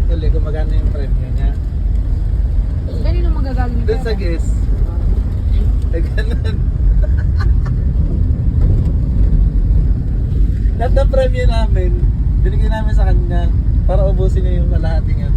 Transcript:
uli kung magkano yung premyo niya. Kanino magagaling yung Doon sa guest. Eh, ganun. Lahat ng premyo namin, binigyan namin sa kanya para ubusin niya yung kalahating yan.